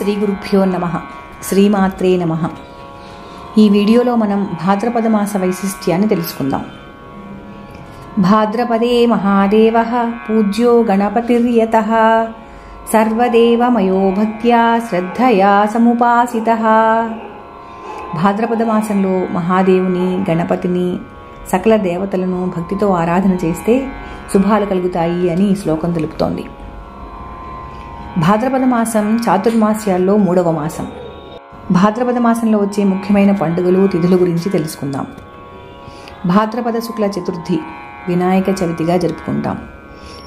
శ్రీ గురుభ్యో నమః. శ్రీమాత్రే నమః. ఈ వీడియోలో మనం భాద్రపద మాస వైశిష్ట్యాన్ని తెలుసుకుందాం. భాద్రపదే మహాదేవః పూజ్యో గణపతిర్యతః సర్వదేవమయో భక్త్యా శ్రద్ధయా సముపాసితః. భాద్రపద మాసంలో మహాదేవుని, గణపతిని, సకల దేవతలను భక్తితో ఆరాధన చేస్తే శుభాలు కలుగుతాయి అని ఈ శ్లోకం తెలుపుతోంది. భాద్రపద మాసం చాతుర్మాస్యాల్లో 3వ మాసం. భాద్రపద మాసంలో వచ్చే ముఖ్యమైన పండుగలు, తిథుల గురించి తెలుసుకుందాం. భాద్రపద శుక్ల చతుర్థి వినాయక చవితిగా జరుపుకుంటాం.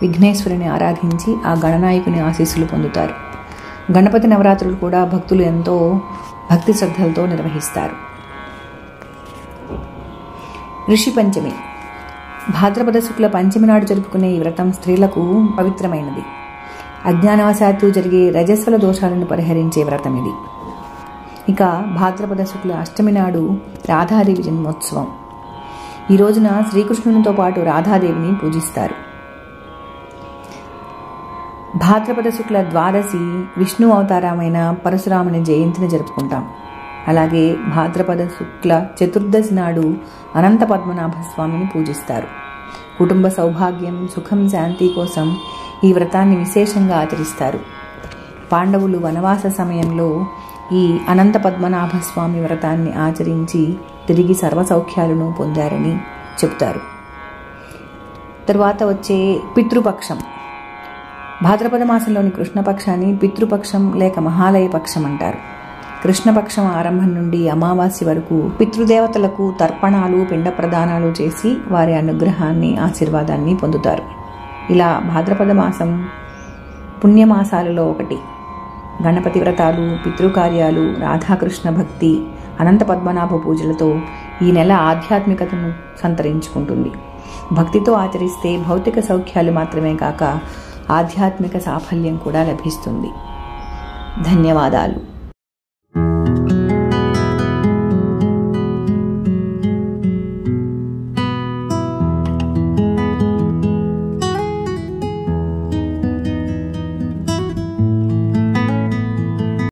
విఘ్నేశ్వరుని ఆరాధించి ఆ గణనాయకుని ఆశీస్సులు పొందుతారు. గణపతి నవరాత్రులు కూడా భక్తులు ఎంతో భక్తి శ్రద్ధలతో నిర్వహిస్తారు. ఋషి పంచమి. భాద్రపద శుక్ల పంచమి నాడు జరుపుకునే ఈ వ్రతం స్త్రీలకు పవిత్రమైనది. అజ్ఞానవశాత్తు జరిగే రజస్వల దోషాలను పరిహరించే వ్రతం ఇది. ఇక భాద్రపద శుక్ల అష్టమి నాడు రాధాదేవి జన్మోత్సవం. ఈ రోజున శ్రీకృష్ణునితో పాటు రాధాదేవిని పూజిస్తారు. భాద్రపద శుక్ల ద్వాదశి విష్ణు అవతారమైన పరశురాముని జయంతిని జరుపుకుంటాం. అలాగే భాద్రపద శుక్ల చతుర్దశి నాడు అనంత పద్మనాభ స్వామిని పూజిస్తారు. కుటుంబ సౌభాగ్యం, సుఖం, శాంతి కోసం ఈ వ్రతాన్ని విశేషంగా ఆచరిస్తారు. పాండవులు వనవాస సమయంలో ఈ అనంత పద్మనాభ స్వామి వ్రతాన్ని ఆచరించి తిరిగి సర్వసౌఖ్యాలను పొందారని చెబుతారు. తరువాత వచ్చే పితృపక్షం. భాద్రపద మాసంలోని కృష్ణపక్షాన్ని పితృపక్షం లేక మహాలయ పక్షం అంటారు. కృష్ణపక్షం ఆరంభం నుండి అమావాస్య వరకు పితృదేవతలకు తర్పణాలు, పిండ ప్రదానాలు చేసి వారి అనుగ్రహాన్ని, ఆశీర్వాదాన్ని పొందుతారు. ఇలా భాద్రపద మాసం పుణ్యమాసాలలో ఒకటి. గణపతి వ్రతాలు, పితృకార్యాలు, రాధాకృష్ణ భక్తి, అనంత పద్మనాభ పూజలతో ఈ నెల ఆధ్యాత్మికతను సంతరించుకుంటుంది. భక్తితో ఆచరిస్తే భౌతిక సౌఖ్యాలు మాత్రమే కాక ఆధ్యాత్మిక సాఫల్యం కూడా లభిస్తుంది. ధన్యవాదాలు.